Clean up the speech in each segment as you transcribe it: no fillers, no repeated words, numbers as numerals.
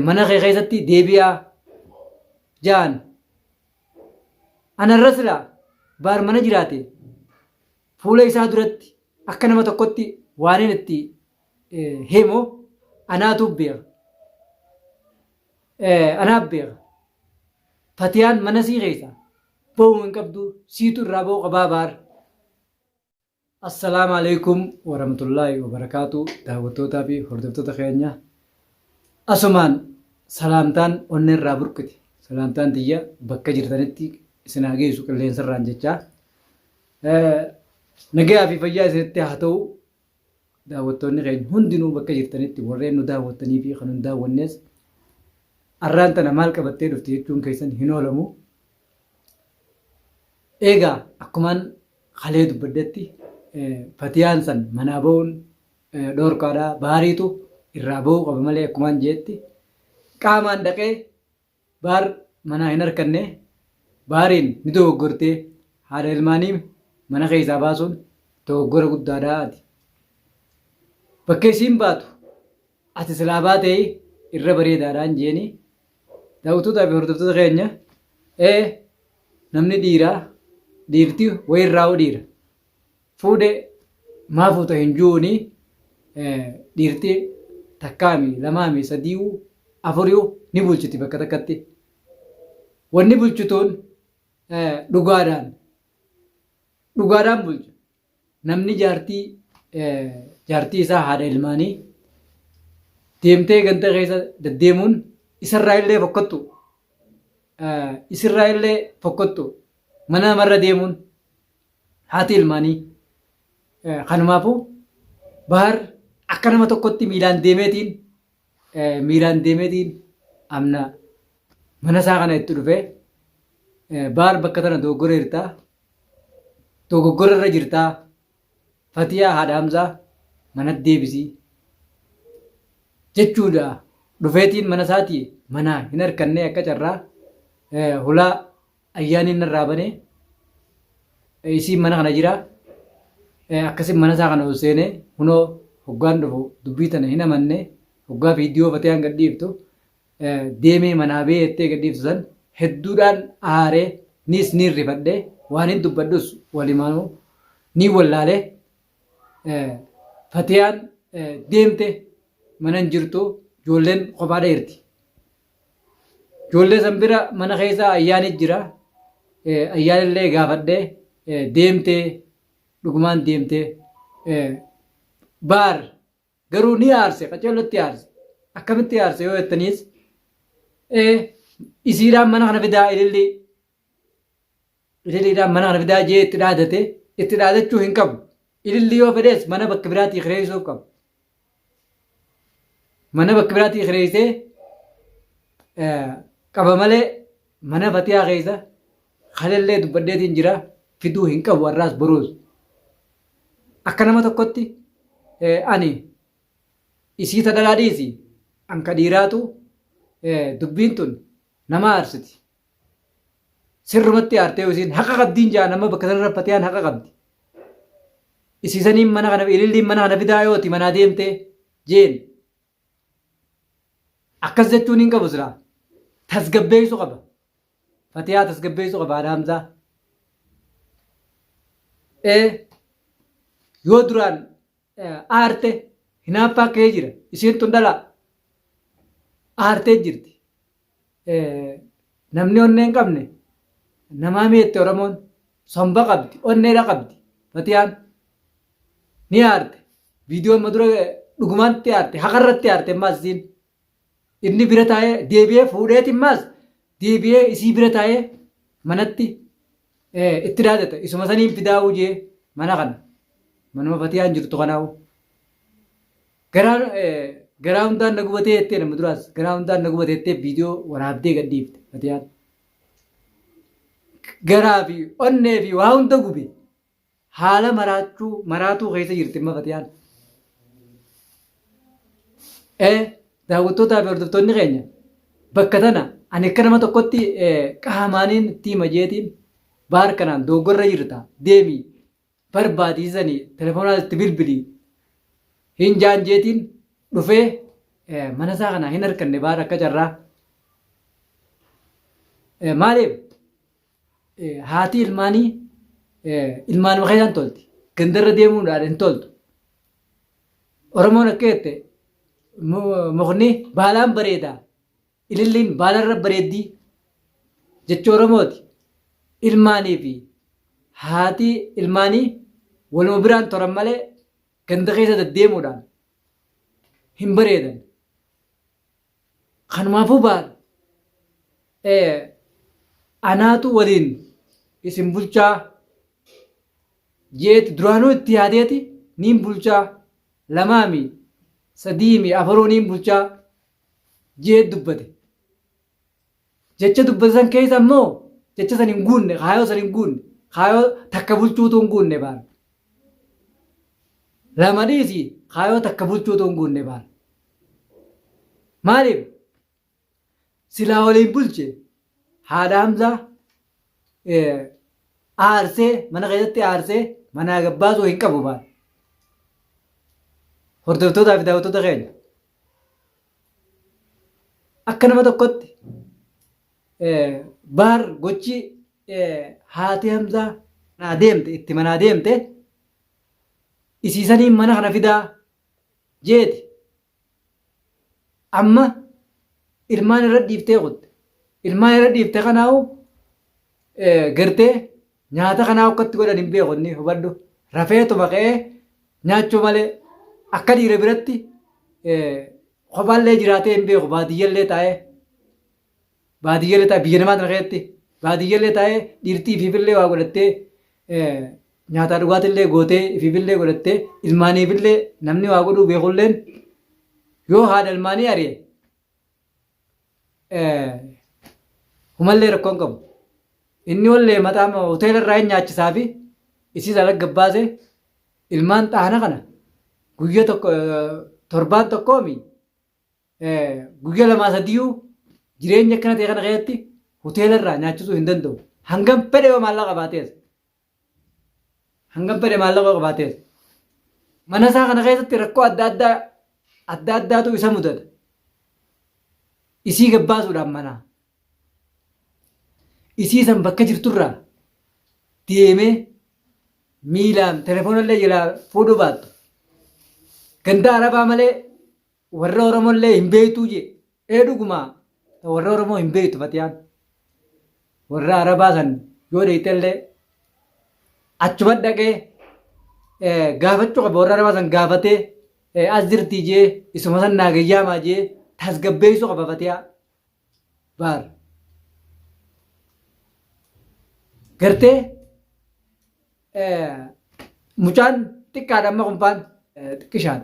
mana kee keessatti deebi'aa jaan anarra silaa baar mana jiraate fuula isaa duratti akka nama tokkotti waan inni itti himu anaatu beeka. Anaaf beeka. Fatiyaan mana sii keessa ba'uu hin qabdu siitu irraa ba'uu qabaa baar. Assalaamu alaikum warahmatullaahi wabarakaatu daawwattootaa fi hordoftoota keenya. Asumaan salaamtaan onnee irraa burqite. Salaamtaan tiyya bakka jirtanitti isin haa geessu qilleensarraan jechaa. Nagaa fi fayyaa isinitti haa ta'u daawwattoonni keenya hundinuu bakka jirtanitti warreen nu daawwattanii fi kan nu daawwannes arraan tana maal qabattee dhufte jechuun keessan hin oolamu. Egaa akkumaan halee dubbaddetti Fatiyaan san manaa ba'uun dhoorkaadhaa baariitu irraa ba'uu qaba malee akkumaan jeetti qaamaan dhaqee baar manaa hin harkanne baariin ni dogoggortee haadha ilmaanii mana keessaa baasuun dogoggora guddaadhaa ati. Bakka isiin baatu ati silaa baatee irra bareedaadhaan jeeni daawwattootaa fi hordoftoota keenya namni dhiirtii wayirraa dhiira fuudhe maa fuuta hin juuni dhiirtii takkaami lamaami sadii'uu afurii'uu ni bulchiti bakka takkatti. Wanni bulchituun dhugaadhaan bulchu. Namni jaartii isaa haadha ilmaanii deemtee ganda keessa deddeemuun isarraa illee fokkottu mana marra deemuun haati ilmaanii kanumaafuu bahar akka nama tokkotti miilaan deemeetiin amna mana isaa kana itti dhufee bahar bakka tana dogoggora irra jirtaa Fatiyaa haadha Hamzaa manatti deebisii jechuudha. Dhufeetiin mana isaatii manaa hin harkanne akka carraa hulaa ayyaaniin irraa banee isiin mana kana jira. Akkasiin mana isaa kana ol seenee hunoo hoggaan dhufu dubbii tana hin amanne hoggaa viidiyoo Fatiyaan gadhiiftu deemee manaa bee jettee gadhiiftu san hedduudhaan aaree nis ni rifadhee waan hin dubbadhus walimaanuu ni wallaalee Fatiyaan deemte mana hin jirtu ijoolleen kophaadha jirti. Ijoollee san bira mana keessa ayyaanit jira. Ayyaanillee gaafadhee deemtee dhugumaan deemtee baar garuu ni aarse qaceellotti aarse. Akkamitti aarse yoo jettaniis isiidhaan mana kana fidaa ililliidhaan mana kana fidaa jee itti dhaadate itti dhaadachuu hin qabu. Ililli yoo fedhees mana bakka biraatii kireessuuf qabu. Mana bakka biraatii kireessee qaba malee mana Fatiyaa keessa halellee dubbaddeetiin jira fiduu hin qabu har'aas boruus. Akka nama tokkotti ani isii tadalaa dhiisi anka dhiiraatu dubbiin tun nama aarsiti. Sirrumatti aartee isiin haqa qabdiin jaa nama bakka sanarra Fatiyaan haqa qabdi. Isiisaniin mana kana ililliin mana kana fidaa yooti manaa deemtee jeen. Akkas jechuun hin qabu silaa tasgabbeessuu qaba. Fatiyaa tasgabbeessuu qaba haadha Hamzaa. Yoo duraan aarte hinaaffaa ka'ee jira isiin tun dhalaa aartee jirti. Namni onnee hin qabne namaa mi'eette Oromoon somba qabdi onneedha qabdi. Fatiyaan ni aarte viidiyoon madura dhugumaatti aarte haqarratti aarte ammaas isiin. Inni bira taa'ee deebi'ee fuudheetiin maas deebi'ee isii bira taa'ee manatti itti dhaadata. Isuma saniin fidaa'uu jee mana kana manuma Fatiyaan jirtu kanaawu. Garaa hundaan na gubatee jettee nama duraas garaa hundaan na gubatee jettee viidiyoo waraabdee gadhiifte Fatiyaan. Garaa fi onnee fi waa hunda gube haala maraatuu keessa jirti amma Fatiyaan. Daawwattootaa fi hordoftoonni keenya bakka tana ani akka nama tokkotti qaamaaniin itti hima jeetiin baar kanaan dogoggorra jirta deemii barbaadisanii telefoonaa itti bilbilii hin jaan jeetiin dhufee mana isaa kana hin harkanne baara akka carraa. Maaliif haati ilmaanii ilmaanuma keessaan tolti. Gandarra deemuudhaan hin toltu. Oromoon akka jette mukni baalaan bareeda. Ililliin baalarra bareeddii jecha Oromooti. Ilmaanii fi haati ilmaanii waluma biraan toran malee ganda keessa deddeemuudhaan hin bareedan. Kanumaafuu baal anaatu waliin isin bulchaa jeeti duraanuu itti yaadeeti niin bulchaa lamaami sadiimi afaruu niin bulchaa jeet dubbate. Jecha dubbate san keessa immoo jecha san hin guunne kaayoo san hin guunne kaayoo takka bulchuutu hin guunne baal. Lama dhiisi kaayoo takka bulchuutu hin guunne baal. Maaliif silaa waliin bulche haadha Hamzaa aarsee mana keessatti aarsee manaa gabbaasuu hin qabu baal. Hordoftootaa fi daawwattoota keenya akka nama tokkotti baar gochi haati Hamzaa manaa deemte itti manaa deemte isiisaniin mana kana fidaa jeeti. Amma ilmaan irra dhiiftee qotte. Ilmaan irra dhiifte kanaawu gartee nyaata kanaa akkatti godhan hin beekonni hubadhu. Rafeetuma ka'ee nyaachuu malee akka dhiira biratti kophaallee jiraatee hin beeku baadiyyallee taa'ee. Baadiyyallee taa'ee biyya namaa tana keessatti baadiyyallee taa'ee dhiirtii ifiifillee waa godhattee nyaata dhugaatillee gootee ifiifillee godhattee ilmaaniifillee namni waa godhuu beekulleen yoo haadha ilmaanii ari'e humallee rakkoon qabu. Inni wallee mataa hoteela irraa hin nyaachisaa fi isii ala gabbaase ilmaan xaana kana guyyaa tokko torbaan tokkoomi guyyaa lamaa sadiyyuu jireenya akkana ta'e kana keessatti hoteela irraa nyaachisuu hin danda'u. Hangam fedhe yoo maallaqa qabaatees. Hangam fedhe maallaqa qabaatees. Mana isaa kana keessatti rakkoo adda addaatu isa mudata. Isii gabbaasuudhaan manaa. Isii san bakka jirturraa deemee miilaan telefoonallee jalaa fuudhuu baattu. Ganda Arabaa malee warra Oromollee hin beektuu jee dhugumaa warra Oromoo hin beektu Fatiyaan. Warra Arabaa san yoo dheeytellee achuma dhaqee gaafachuu qaba. Warra Arabaa san gaafatee as jirtii jee isuma san naagayyaamaa jee tasgabbeessuu qaba Fatiyaa baar. Gartee mucaan xiqqaadha amma kumpaan xiqqishaan.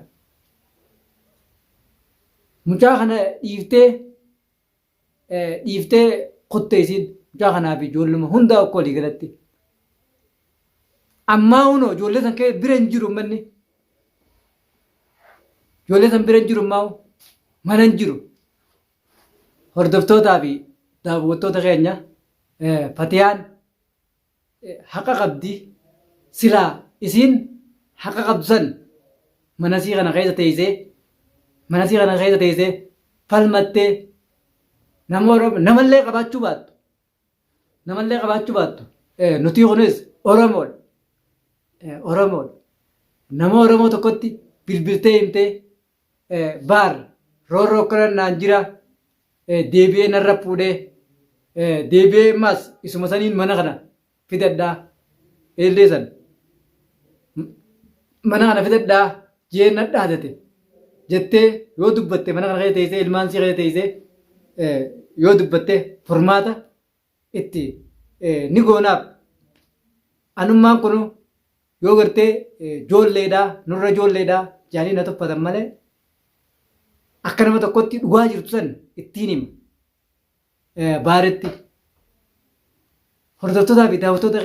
Mucaa kana dhiiftee kuttee isiin mucaa kanaaf ijoolluma hundaa akka walii galatti. Ammaa hunoo ijoollee san kee bira hin jiru manni. Ijoollee san bira hin jiru ammaa mana hin jiru. Hordoftootaa fi daawwattoota keenya Fatiyaan haqa qabdi silaa isiin haqa qabdu san manasii kana keessa teessee falmattee namallee qabaachuu baattu nuti kunis Oromoodha. Nama Oromoo tokkotti bilbiltee himtee baar roorroo kana naan jira deebi'ee narra fuudhee deebi'ee ammas isuma saniin mana kana fidadhaa eellee san mana kana fidadhaa jee na dhaadate jettee yoo dubbatte mana kana keessa teessee ilmaan sii keessa teessee yoo dubbatte furmaata itti ni goonaaf. Anummaan kunu yoo gartee joolleedhaa nurra joolleedhaa jaanii na tuffatan malee akka nama tokkotti dhugaa jirtu san ittiin hima baaretti. Hordoftootaa fi daawwattoota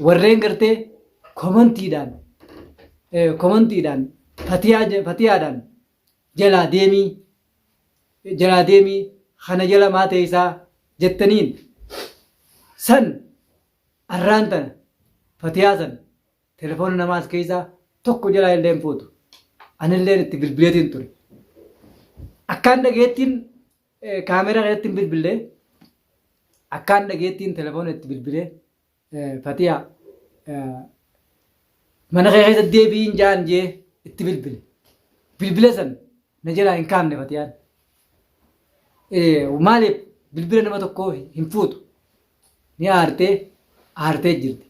warreen gartee komantiidhaan Fatiyaadhaan jalaa deemii kana jala maa ta'e isaa jettaniin san arraan tana Fatiyaa san telefoona namaas keessaa tokko jalaa illee hin fuutu. Anillee itti bilbileetiin ture. akkaan dhageettiin kaameraa irratti bilbilee akkaan dhageettiin telefoona itti bilbilee Fatiyaa mana kee keessa deebiin jaan jee itti bilbile san na jalaa hin kaamne Fatiyaan maaliif bilbila nama tokkoo hin fuutu ni aartee jirti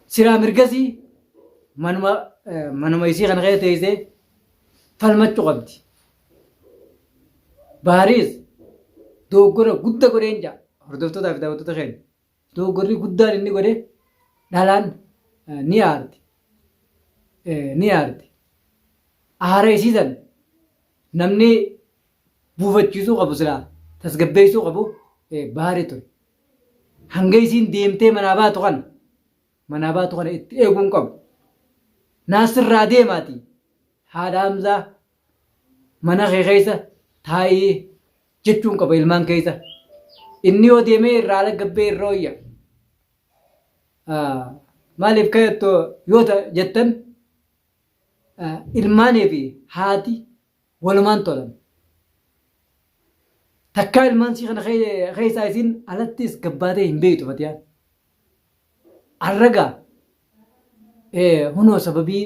siraa mirgasii manuma isii kana keessa teessee falmachuu qabdi Baharis dogoggora guddaa godheen jaa hordoftootaa fi daawwattoota keenya dogoggorri guddaan inni godhe dhalaan ni aarti aara isiisan namni buufachiisuu qabu silaa tasgabbeessuu qabu Baharii ture hanga isiin deemtee manaa baatu kana itti eeguun qabu naasirraa deemaati haadha Hamzaa mana kee keessa taa'ee jechuun qaba ilmaan keessa inni yoo deemee irraa ala gabbee irra hoyya maaliif kayyatoo yoo jettan ilmaanii fi haati walumaan tolan takkaa ilmaan sii kana keessaa isiin alattis gabbaatee hin beektu Fatiyaan arragaa hunoo sababii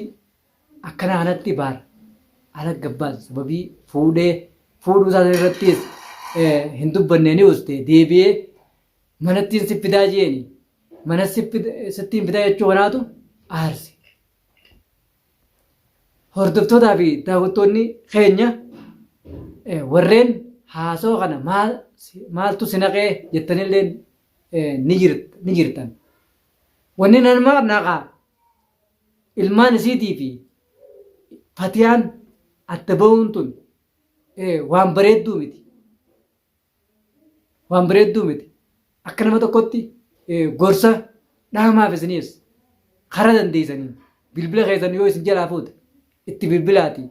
akkana kanatti baara ala gabbaas sababii fuudhuu isaa irrattis hin dubbanne ni uste deebi'ee manattiin si fidaa jeeni mana sittiin fidaa jechuu kanaatu aarsi hordoftootaa fi daawwattoonni keenya warreen haasoo kana maaltu si naqee jettanillee ni jirtan wanni nama naqaa ilmaan isiitii fi Fatiyaan adda ba'uun tun waan bareedduu miti akka nama tokkotti gorsa dhaamaaf isiniis karaa dandeessanii bilbila keessan yoo isin jalaa fuute itti bilbilaati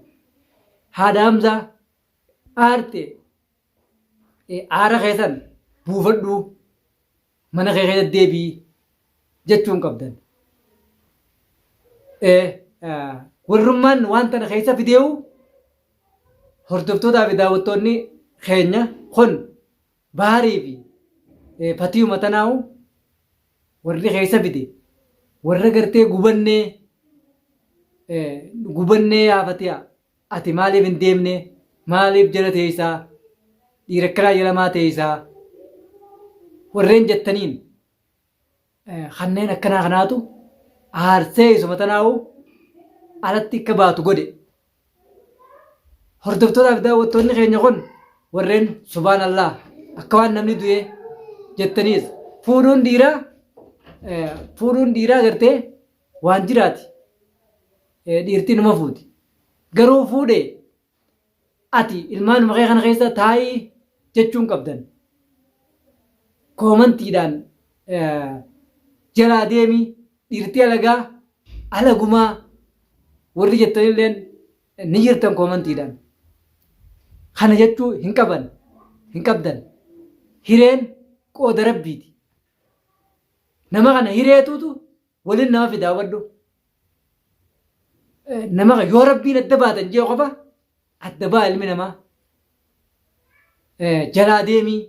haadha Hamzaa aarte aara keessan buufadhuu mana kee keessa deebii jechuun qabdan warrummaan waan tana keessa fideewu hordoftootaa fi daawwattoonni keenya kun Baharii fi Fatiyuma tanaa'u warri keessa fide warra gartee gubannee yaa Fatiyaa ati maaliif hin deemne maaliif jala teessaa dhiira akkanaa jalamaa teessaa warreen jettaniin kanneen akkanaa kanaatu aarsee isuma tanaa'u alatti akka baatu godhe hordoftootaa fi daawwattoonni keenya kun warreen subhaanallah akka waan namni du'e jettaniis fuudhuun dhiiraa gartee waan jiraati dhiirtii nama fuuti garuu fuudhee ati ilmaan maqee kana keessa taa'ii jechuun qabdan koomantiidhaan jalaa deemii dhiirtii alagaa alagumaa warri jettanilleen ni jirtan koomantiidhaan kana jechuu hin qabdan hireen qooda rabbiiti nama kana hireetuutu waliin nama fidaa wadhu nama kana yoo rabbiin adda baatan jee qofa adda baa ilmi namaa jalaa deemii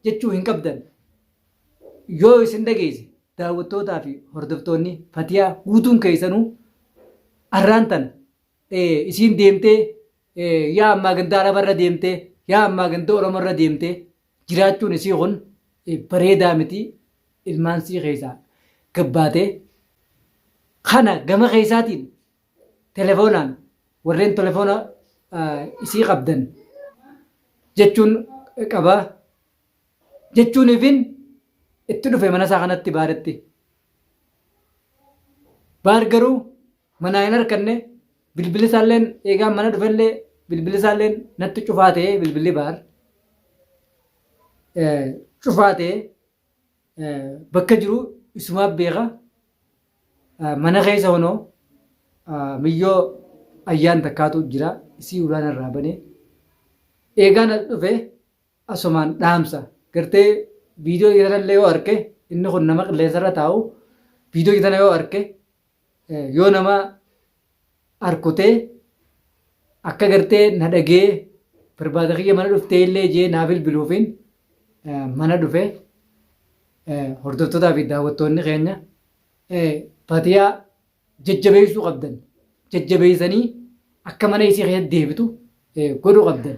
jechuu hin qabdan yoo isin dhageesse daawwattootaa fi hordoftoonni Fatiyaa guutuun keessanuu arraan tan isiin deemtee yaa ammaa gandaa Arabarra deemtee yaa ammaa ganda Oromoorra deemtee jiraachuun isii kun bareedaa miti ilmaan sii keessaa gabbaatee kana gama keessaatiin telefoonaan warreen telefoona isii qabdan jechuun qabaa jechuun ifin itti dhufe mana isaa kanatti baaretti baar garuu manaa hin harkanne bilbilli isaalleen eegaan mana dhufellee bilbilli isaalleen natti cufaa ta'ee bilbilli baar cufaa ta'ee bakka jiru isumaaf beeka mana keessa honoo miyyoo ayyaan takkaatu jira isii ulaan irraa banee eegaan dhufe asumaan dhaamsa gartee viidiyoo kanallee yoo arke inni kun nama qilleensarra taa'u viidiyoo kana yoo arke yoo nama arkutee akka gartee na dhagee barbaada kiyya mana dhuftee illee jee naa bilbiluufin mana dhufe hordoftootaa fi daawwattoonni keenya Fatiyaa jajjabeessuu qabdan. Jajjabeessanii akka mana isii keessatti deebitu godhuu qabdan.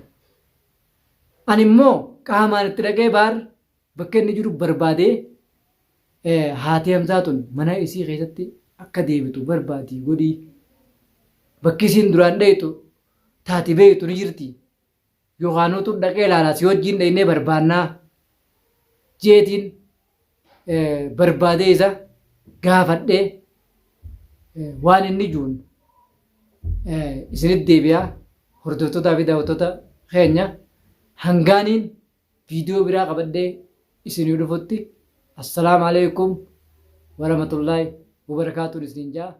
Ani immoo qaamaan itti dhaqee bakka inni jiru barbaadee haati Hamzaatuun mana isii keessatti akka deebitu barbaadii godhii. Bakki isiin duraan dhayitu taati beektu ni jirti. Yookaanuutu dhaqee ilaalaa si wajjin dhaynee barbaannaa jeetiin barbaadee isa gaafadhee waan inni juun isinitti deebi'aa hordoftootaa fi daawwattoota keenya hangaaniin viidiyoo biraa qabadhee isinii dhufutti assalaamu alaikum warahmatullaahi wabarakaatuun isiniin jaa.